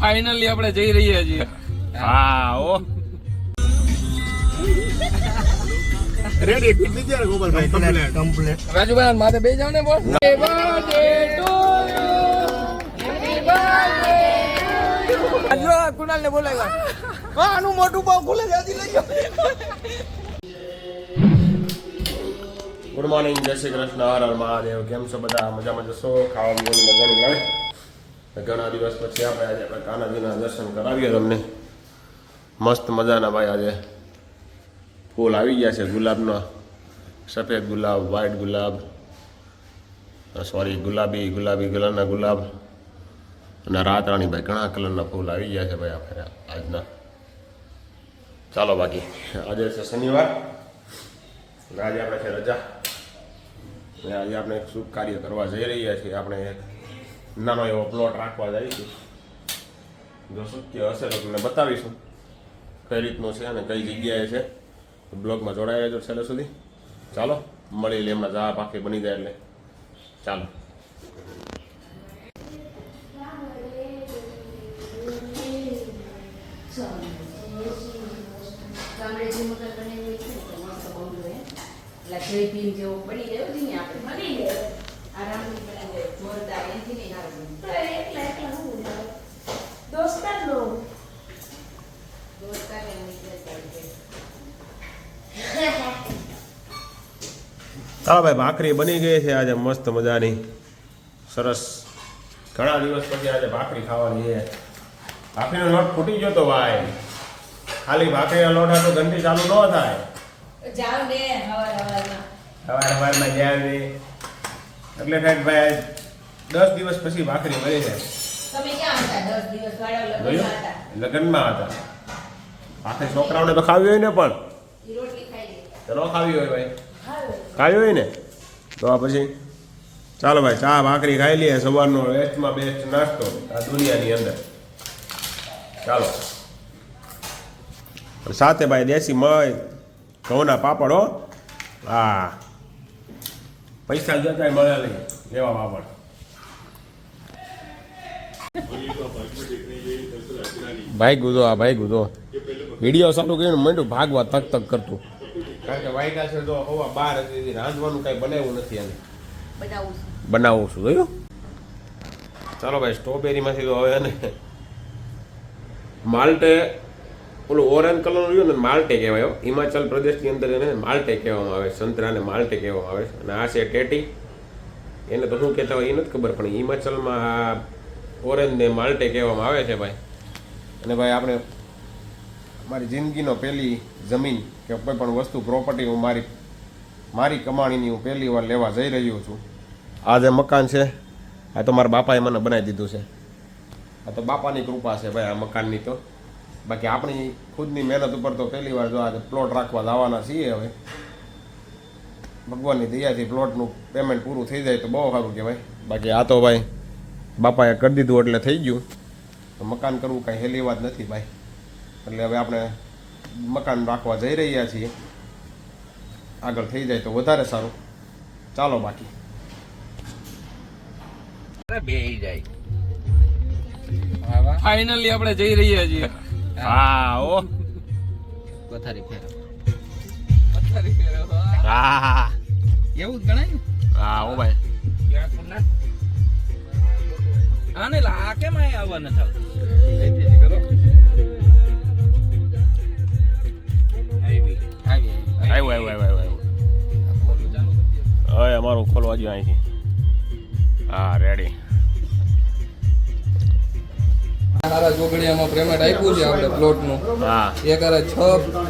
Finally આપણે જઈ રહ્યા છીએ. હા ઓ રેડી પીધી જાય ગોપાલભાઈ કમ્પ્લીટ. રાજુભાઈ માથે બેસી જાવ ને બોલ. Happy birthday to you. આજરો કુણાલ ને બોલાવ્યા. આનું મોટું પાવ ખુલે જાતી લઈ ગયો. ગુડ મોર્નિંગ, જય શ્રી કૃષ્ણ, હર હર મહાદેવ. કેમ છો બધા? મજામાં જશો? ખાવા પીવાની મજાની લાગે. ઘણા દિવસ પછી આપણે કાનાજીના દર્શન કરાવીએ તમને. મસ્ત મજાના ભાઈ આજે ફૂલ આવી ગયા છે ગુલાબનો. સફેદ ગુલાબ, વ્હાઈટ ગુલાબ, સોરી ગુલાબી કલરના ગુલાબ અને રાતરાણી ભાઈ ઘણા કલરના ફૂલ આવી ગયા છે ભાઈ આપણે આજના. ચાલો બાકી આજે છે શનિવાર, આજે આપણે છે રજા. આજે આપણે એક શુભ કાર્ય કરવા જઈ રહ્યા છીએ. આપણે એક નાનો એવો પ્લોટ રાખવા જઈશું. જો શક્ય હશે તો તમને બતાવીશું કઈ રીતનું છે અને કઈ જગ્યાએ છે. બ્લોગમાં જોડાઈ રહેજો છેલ્લે સુધી. ચાલો મળી લે, એમના જા પાકે બની જાય એટલે ચાલો. ચાલો ભાઈ, ભાખરી બની ગઈ છે આજે મસ્ત મજાની, સરસ. ઘણા દિવસ પછી આજે ભાખરી ખાવાની છે. ભાખરીનો લોટ ફૂટી ગયો તો ભાઈ. ખાલી ભાખરીનો લોટ હતો ઘંટી ચાલુ ન થાય. સવારમાં જાય ને એટલે સાહેબ ભાઈ 10 દિવસ પછી ભાખરી બની છે. લગ્નમાં હતા. ભાખરી છોકરાઓને તો ખાવી હોય ને, પણ ન ખાવી હોય ભાઈ, ખાવી હોય ને તો આ પછી ચાલો ભાઈ ચા ભાખરી ખાઈ લઈએ. સવારનો બેસ્ટમાં બેસ્ટ નાસ્તો આ દુનિયાની અંદર. ચાલો સાથે ભાઈ દેશી મય ઘઉંના પાપડ. હો હા, પૈસા જતા મળે નહીં લેવા પાપડ. ભાઈ ગુદો આ ભાઈ ગુદો વિડીયો ચાલુ કરીને મંડ્યું ભાગવા તક તક કરતું. કારણ કે વાયકા છે તો હવા 12 હતી, રાંધવાનું કઈ બનાવ્યું નથી. એને બનાવું છું જોયું. ચાલો ભાઈ, સ્ટ્રોબેરીમાંથી તો હવે ને માલ્ટે, ઓલું ઓરેન્જ કલરનું રહ્યું ને માલ્ટે કહેવાય. હિમાચલ પ્રદેશની અંદર એને માલ્ટે કહેવામાં આવે. સંતરાને માલ્ટે કહેવામાં આવે છે. અને આ છે ટેટી. એને તો શું કહેતા હોય એ નથી ખબર, પણ હિમાચલમાં આ ઓરેન્જને માલ્ટે કહેવામાં આવે છે ભાઈ. અને ભાઈ આપણે મારી જિંદગીનો પહેલી જમીન કે કોઈ પણ વસ્તુ પ્રોપર્ટી હું મારી કમાણીની હું પહેલી વાર લેવા જઈ રહ્યો છું. આ જે મકાન છે આ તો મારા બાપાએ મને બનાવી દીધું છે. આ તો બાપાની કૃપા છે ભાઈ આ મકાનની. તો બાકી આપણી ખુદની મહેનત ઉપર તો પહેલી વાર જો આજે પ્લોટ રાખવા જવાના છીએ. હવે ભગવાનની દયાથી પ્લોટનું પેમેન્ટ પૂરું થઈ જાય તો બહુ સારું કહેવાય. બાકી આ તો ભાઈ બાપાએ કરી દીધું એટલે થઈ ગયું. તો મકાન કરવું કાંઈ હેલી વાત નથી ભાઈ. એટલે હવે આપણે મકાન રાખવા જઈ રહ્યા છીએ. આગળ થઈ જાય તો વધારે સારું. ચાલો બાકી ફાઇનલી આપણે જઈ રહ્યા છીએ. હા ઓ પથારી ફેરો. હા એવું જ ગણાય. હા ઓ ભાઈ. આને આ કેમ આવવા ન થાવ. આવ્યું હવે અમારું ખોલવા જોઈએ અહીંથી. હા રેડી. સારા જોગડિયામાં પેમેન્ટ આપ્યું છે આપણે પ્લોટનું. હા એક 6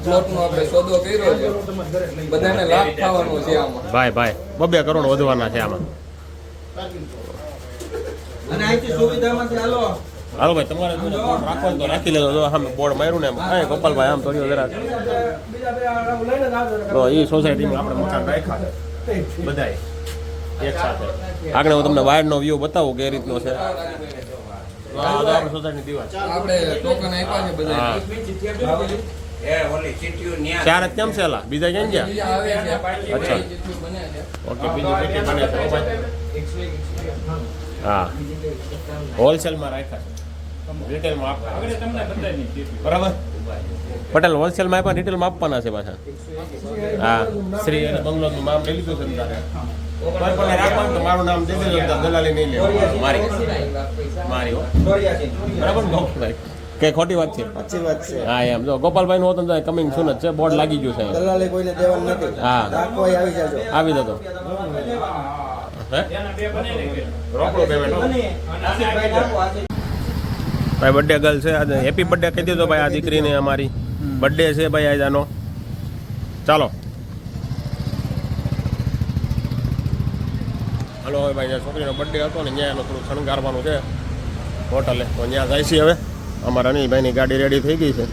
પ્લોટનો આપણે સોદો કર્યો છે. બધાને લાભ થવાનો છે આમાં. ભાઈ 2 કરોડ વધવાના છે આમાં. અને અહીંથી સુવિધામાંથી હાલો ભાઈ, તમારે રાખવાનું તો રાખી લેજો. જો સામે બોર્ડ માર્યું ને એમ ગોપાલભાઈ આમ તો જરા તો એ સોસાયટીમાં આપણે મકાન રાખ્યા બધાય એક સાથે. આગળ હું તમને વાયરનો વ્યૂ બતાવું કે રીતનો છે. આપણે સોસાયટીની દીવાલ આપણે ટોકન આપ્યા છે બધા. ચાર જ કેમ છે? એલા બીજા ક્યાં ગયા? અચ્છા ઓકે, બીજી પેટી બને છે. હા હોલસેલમાં રાખ્યા છે રિટેલમાં આપવા બરાબર પટેલ હોલસેલમાં આપ્યા રિટેલમાં આપવાના છે પાછા હા શ્રી અને બંગલોનું નામ લઈ લીધું છે ને તારે કોઈ પણ રાખવાનું તો મારું નામ દઈ દેજો દલાલી નહીં લેવાનું મારી હો બરાબર ને ગોપાલભાઈ કે ખોટી વાત છે સાચી વાત છે. હા એમ જો ગોપાલભાઈ નું હોતું કમિંગ સુન જ છે બોર્ડ લાગી ગયું છે દલાલી કોઈને દેવાનું નથી. હા કોઈ આવી જાજો. આવી જતો રોકડો પેમેન્ટ ભાઈ બર્થડે ગર્લ છે આજે હેપી બર્થડે કહી દીધો ભાઈ આ દીકરીને અમારી બર્થડે છે ભાઈ આજે આનો ચાલો હાલો હવે ભાઈ જ્યાં છોકરીનો બર્થડે હતો ને ત્યાં એનો થોડું શણગારવાનું છે હોટલે તો ત્યાં જાય છે હવે અમારા અનિલભાઈની ગાડી રેડી થઈ ગઈ છે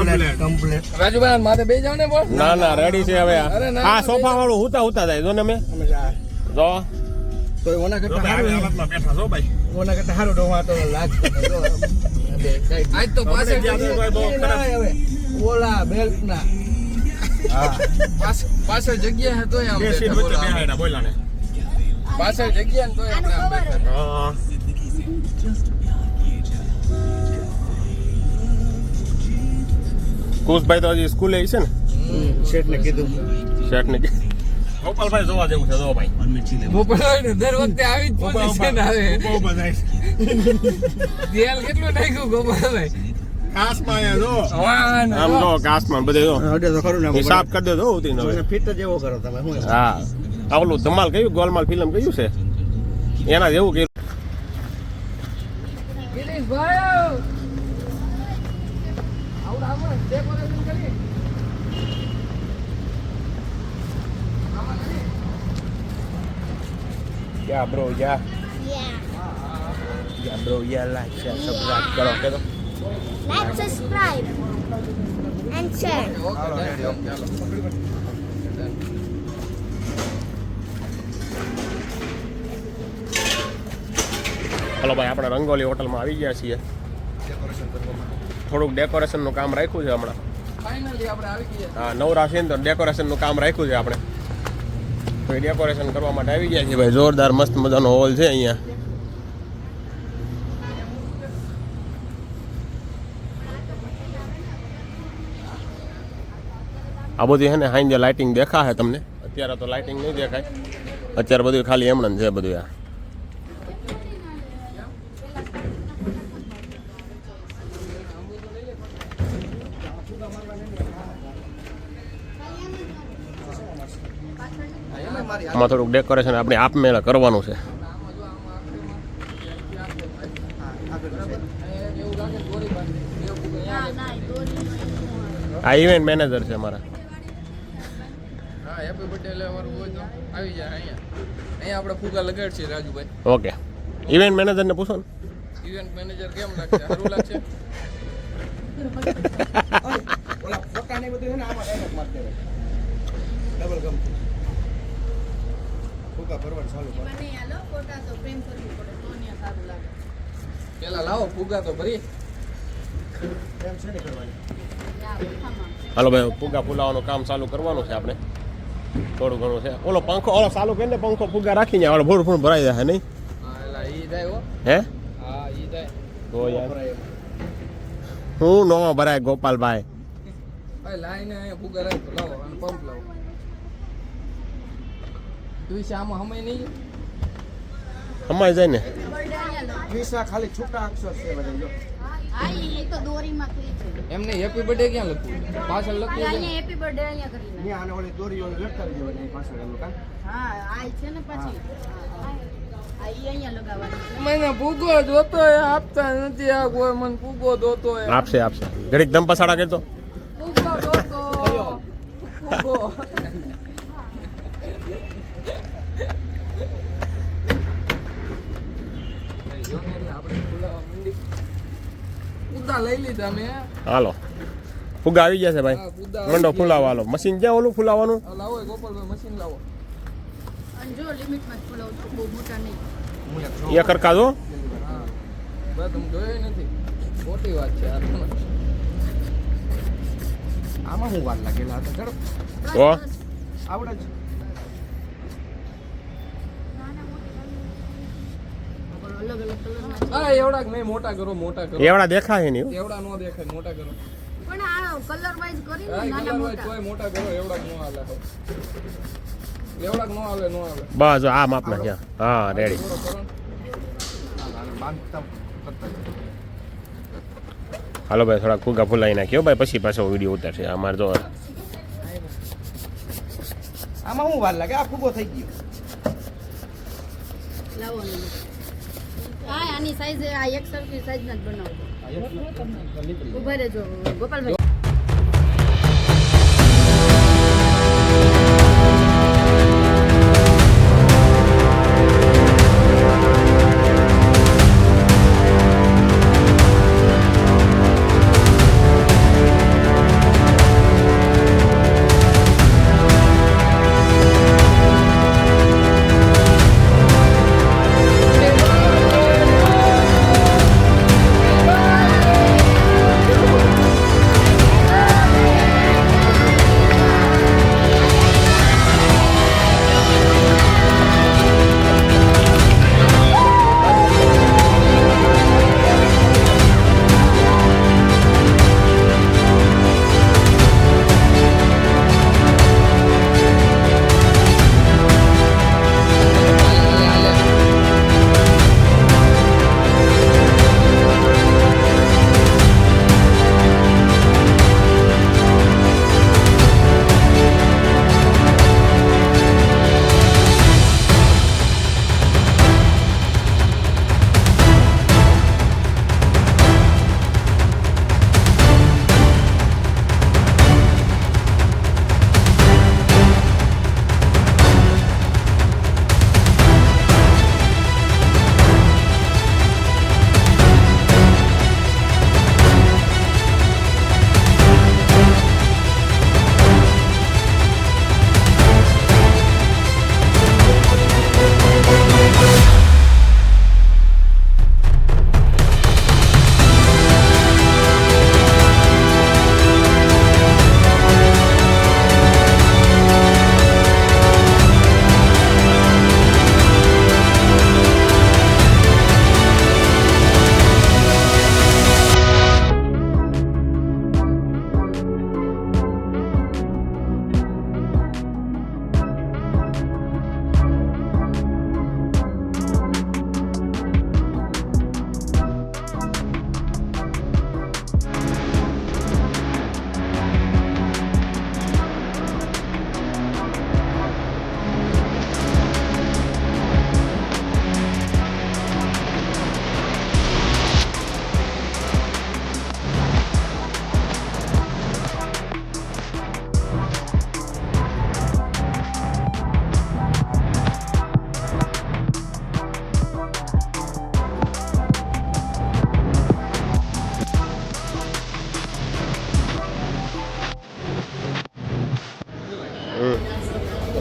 રાજુભાઈ માથે બે જાવ ને બોલ ના ના રેડી છે હવે અરે ના, આ સોફા વાળું હુતા હુતા જાય જો ને મેં જો તો ઓના કરતા હારું બેઠા છો ભાઈ ઓના કરતા હારું ડોવા તો લાગતો આજ તો પાછળ હવે ઓલા બેલ્ટ ના પાછળ જગ્યા હે તોય આમ બેઠા બોલો આમ. બોલા ને પાછળ જગ્યા ને તોય આપણે આમ બેઠા કુશભાઈ તો હજી સ્કૂલે છે ને શેઠ ને કીધું શેઠ ને ગોપાલભાઈ જોવા જેવું છે જો ભાઈ મોકલાય ને દર વખતે આવી જ પોઝિશન આવે તેલ કેટલું નાખ્યું ગોપાલભાઈ વાહ ને આમ જો. જો કાસમાં બધે જો અડે તો ખરું ને હિસાબ કરી દેજો ઉતીને હવે મને ફિટ જ એવો કરો તમે હું હા આવલું ધમાલ કયું ગોલમાલ ફિલ્મ કયું છે એના જેવું કર્યું ગિરીશભાઈ આવડા આવડા ડેકોરેશન કરી યા બ્રો યા યા બ્રો યા લાઈક શેર સબસ્ક્રાઇબ કરો કે તો Like, subscribe, and share. Hello ભાઈ આપણે રંગોલી હોટલમાં આવી ગયા છીએ થોડુંક ડેકોરેશનનું કામ રાખ્યું છે હમણાં ફાઇનલી આપણે આવી ગયા હા નવરા છે ને તો ડેકોરેશનનું કામ રાખ્યું છે આપણે તો એ ડેકોરેશન કરવા માટે આવી ગયા છીએ ભાઈ જોરદાર મસ્ત મજાનો હોલ છે અહીંયા આ બધી છે ને હાઈ લાઇટિંગ દેખા છે તમને અત્યારે તો લાઇટિંગ નહીં દેખાય અત્યારે બધું ખાલી એમણે છે બધું આ આમાં થોડુંક ડેકોરેશન આપણે આપમેળે કરવાનું છે આ ઇવેન્ટ મેનેજર છે અમારા હા હેપી બર્થડે લેવાનું હોય તો આવી જાય અહીંયા આપણે ફુગા લગાડશે રાજુભાઈ ઓકે ઇવેન્ટ મેનેજરને પૂછો ને ઇવેન્ટ મેનેજર કેમ લાગશે સારું લાગશે ઓલા ફોટા ને બધું છે ને આમાં ડાયરેક્ટ માર દેવાય ડબલ ગમ ફૂકા ભરવાનું ચાલુ કરો પેલા લાવો ફુગા તો ભરી એમ છે ને કરવાની હાલો ભાઈ ફુગા ફુલાવાનું કામ ચાલુ કરવાનું છે આપણે થોડું ઘણું છે ઓલો પંખો ઓલો ચાલુ કરીને પંખો ફુગા રાખીને ઓલો ભૂર ભૂર ભરાઈ જાય નહીં હા એલા ઈ જાય હો હે હા ઈ જાય તો યાર હું નો ભરાય ગોપાલભાઈ ભાઈ લાઈને અહીંયા ફુગા રાખો લાવો અને પંપ લાવો તું છે આમાં હમે નહીં અમાય જાય ને વીસા ખાલી છૂટા અક્ષર છે બધા જો એમને હેપી બર્થડે ક્યાં લખવું પાછળ લખવું છે હેપી બર્થડે અહીંયા કરી નાખ. ત્યાં આને ઓલી દોરીઓ લટકાવી દેવાની પાછળ એનું કાં હા આ છે ને પછી આ ઈ અહીંયા લગાવવાની છે. મને ફુગો જોતો હે આપતા નથી આ કોઈ મને ફુગો જોતો હે આપશે આપશે ઘડીક દમ પસાડા કરતો ફુગો જોતો ફુગો ઉદા લઈ લીધા મેં હાલો ફુગા આવી ગયા છે ભાઈ હા, ફુગા આવી મંડો ગયા. ફુલાવા હાલો મશીન ક્યાં ઓલું ફુલાવાનું આ લાવો એ ગોપાલભાઈ મશીન લાવો અને જો લિમિટમાં જ ફૂલાવું છું બહુ મોટા નહીં. એ કરકા જો હા બસ તમે જોયો નથી ખોટી વાત છે આ તો. આમાં હું વાર લાગેલા હતા ચડો ઓ આવડે જ અલગ અલગ કલરના છે. હા એવડા નહીં, મોટા કરો મોટા કરો. એવડા દેખાય નહીં એવડા નો દેખાય, મોટા કરો. પણ આ કલર વાઇઝ કરીને હા નાના કલર હોય મોટા તોય મોટા કરો, એવડા નો હાલે. એવડા નો હાલે, નો હાલે. બસ જો આ માપના છે હા રેડી થોડો કરો ને. બાંધતા કરતા હાલો ભાઈ થોડા ફુગા ફૂલાઈ નાખ્યો ભાઈ પછી પાછો વિડીયો ઉતારશે અમારે જો આમાં હું વાર લાગે આ ફૂગો થઈ ગયો લાવો ને. હા આની સાઈઝ આ એક સરખી સાઈઝ ના જ બનાવો. ઉભા રહેજો ગોપાલભાઈ.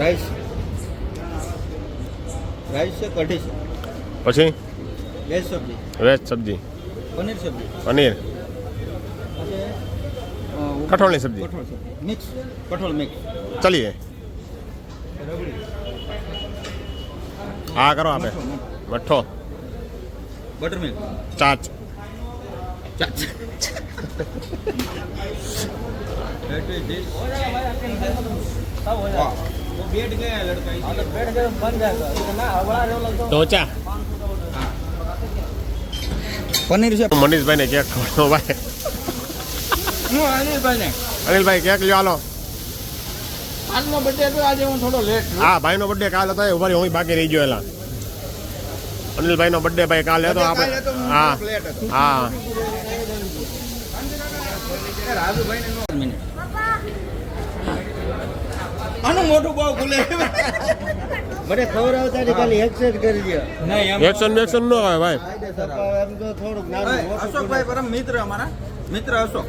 રાઈસ રાઈસ છે કઢી છે પછી વેજ સબ્જી વેજ સબ્જી પનીર સબ્જી પનીર પછી કઠોળની સબ્જી કઠોળ સબ્જી મિક્સ કઠોળ મિક્સ ચલીએ રબડી હા કરો આપે મઠ્ઠો બટર મિલ્ક ચાચ બેડ ગયા લડકા ઢોચા પનીર છે મનીષભાઈને કેક ખવડાવો ભાઈ હું અનિલભાઈ અનિલભાઈ કેક લ્યો હાલો આજનો બર્થડે હતો આજે હું થોડો લેટ હા ભાઈનો બર્થડે કાલ હતો એ ઉભા હું બાકી રહી ગયો એલા અનિલભાઈનો બર્થડે ભાઈ કાલે હતો આપણે હા હા આનું મોઢું બહુ ખુલે મને ખબર આવતા ખાલી એક્સેપ્ટ કરી દે નહીં એક્શન બેક્શન ન આવે ભાઈ એમ તો થોડુંક અશોકભાઈ પરમ મિત્ર અમારા મિત્ર અશોક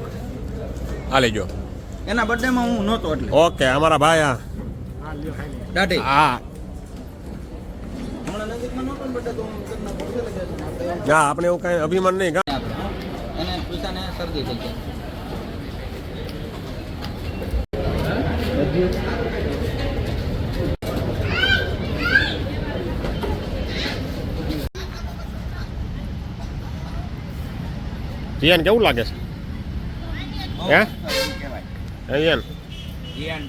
આ લેજો એના બર્થડેમાં હું નહોતો એટલે ઓકે અમારા ભાઈ આ દાઢી હા હમણાં નજીકમાં નહોતો બર્થડે તો હું હા આપણે એવું કાંઈ અભિમાન નહીં એને શરદી થઈ જાય. જીયાન કેવું લાગે છે હે જીયાન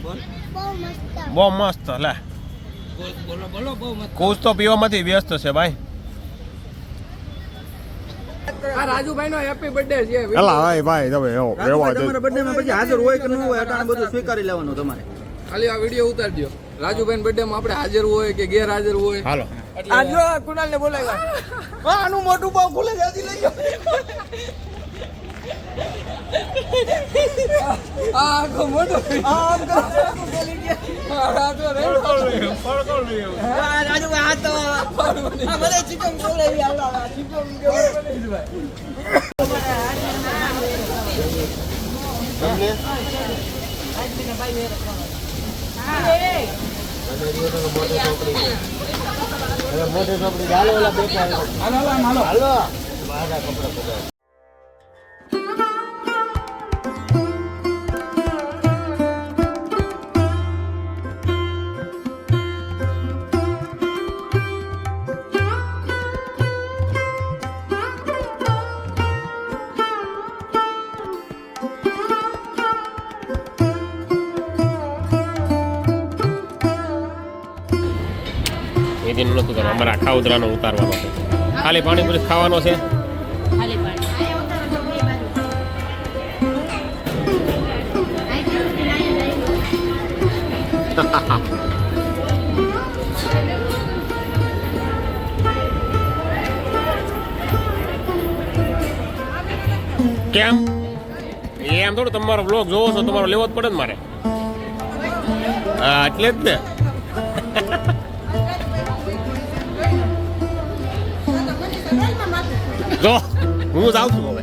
બહુ મસ્ત લે કુછ તો પીવામાંથી વ્યસ્ત છે ભાઈ આ રાજુભાઈ નો હેપી બર્થડે છે એલા ભાઈ તમે એવો તમારા બર્થડે માં પછી હાજર હોય કે ન હોય અટાણે બધું સ્વીકારી લેવાનું તમારે. ખાલી આ વિડીયો ઉતારજો રાજુભાઈ બર્થડે માં આપણે હાજર હોય કે ગેરહાજર હોય હાલો આજો કુણાલ ને બોલાવ્યા. હા આનું મોટું બહુ ખુલે જલ્દી લઈ જાઓ. આખો મોટો આમ કરો. રાજુભાઈ આ તો આ બધે ચિકન બોલાવી આવડા ચિકન મોટે ચોપડી હાલો ઓલા બેઠા હાલો હાલો મારા કપડા પકડ. એ દિન નતું કરવાનું અમારે આખા ઉતરાનો ઉતારવાનો છે ખાલી પાણીપુરી ખાવાનો છે ખાલી પાણી આયા ઉતારો તો બે બાજુ કેમ એમ થોડું તમારો બ્લોગ જોવો છો તમારો લેવો જ પડે ને મારે હા એટલે જ ને જો હું જાઉં છું હવે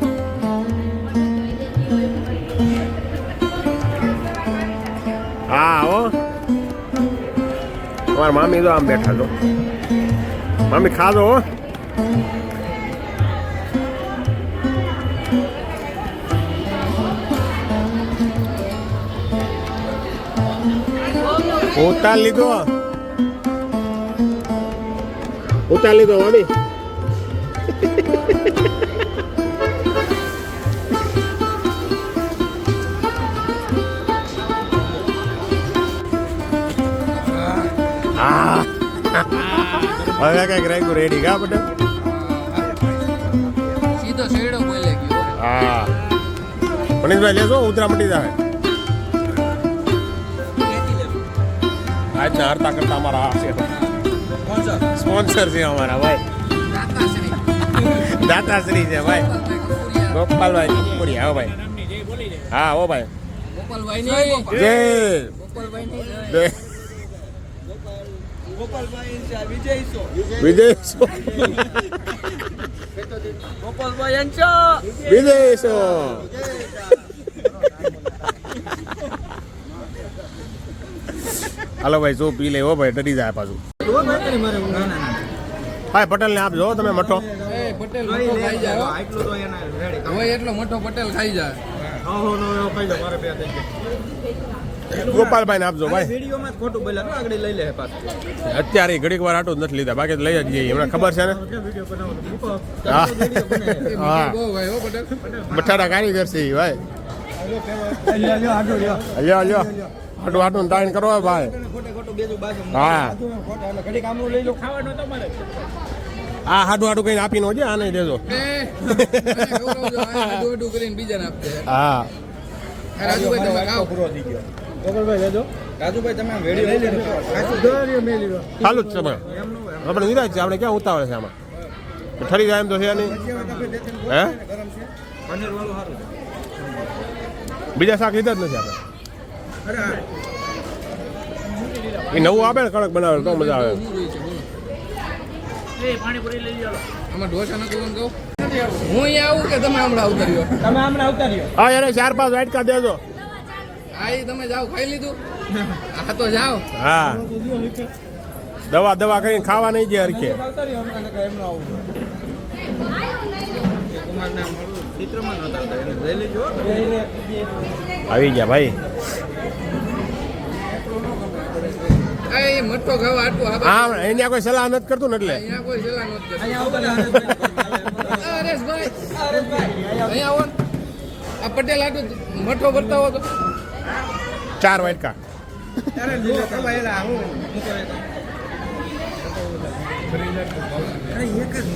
હા હો તમારા મામી તો આમ બેઠા છો મામી ખાજો હો ઉતાર લીધો મામી હવે કઈક રાખ્યું રેડી કા બધા સીધો શેડો બોલે ગયો હા મનીષભાઈ લેજો ઉતરા મટી જાય આજના હરતા કરતા અમારા આ છે સ્પોન્સર છે અમારા ભાઈ દાતાશ્રી છે ભાઈ ગોપાલભાઈ કપૂરી હા ભાઈ હા હો ભાઈ ગોપાલભાઈ જય ગોપાલભાઈ જય ગોપાલભાઈ વિજય સો વિજય ગોપાલભાઈ અંચો વિદેશો હાલો ભાઈ શું પી લે હો ભાઈ ડરી જાય પાછું ભાઈ પટેલ ને આપજો હો તમે મઠો એ પટેલ મોટો ખાઈ જાય હો. હોય એટલો મોટો પટેલ ખાઈ જાય ગોપાલભાઈ ને આપજો ભાઈ વિડીયોમાં ખોટું બોલ્યા આગળ લઈ લે પાછું અત્યારે ઘડીક વાર આટું જ નથી લીધા બાકી લઈ જ જઈએ એમને ખબર છે ને હા હા બહુ ભાઈ હો પટેલ બઠાડા કારીગર છે ઈ ભાઈ લ્યો લ્યો આટું આટું તાણ કરો ભાઈ હા હા હાડું હાડું કઈ આપીને હોજે આ નહીં દેજો આડું કરીને બીજાને આપજે હા રાજુભાઈ તમે ખાઓ રાજુભાઈ તમે વેડી લઈ લેજો ચાલુ જ છે ભાઈ આપણે વિરાજ છે આપણે ક્યાં ઉતાવળ છે આમાં ઠરી જાય એમ તો છે નહીં હે પનીર વાળું સારું છે બીજા શાક લીધા જ નથી આપણે એ નવું આપે ને કડક બનાવે તો મજા આવે આમાં ઢોસા નથી કહું હું અહીંયા આવું કે તમે હમણાં ઉતર્યો હા યાર 4-5 વાટકા દેજો હા એ તમે જાઓ ખાઈ લીધું હા તો જાઓ હા દવા કરીને ખાવા નહીં જે હરખે ચિત્રમાં નહોતા હતા એને લઈ લેજો આવી ગયા ભાઈ. આ એ મઠો ખાવા આટલું હા એને કોઈ સલાહ નથી કરતું ને એટલે અહીંયા કોઈ સલાહ નહોતી કરતું. અહીંયા આવો ને હરેશભાઈ અહીંયા આવો ને. આ પટેલ આટલું મઠો બતાવો તો 4 વાટકા. અરે લીલો કરવા એલા હું મૂકે અરે એક જ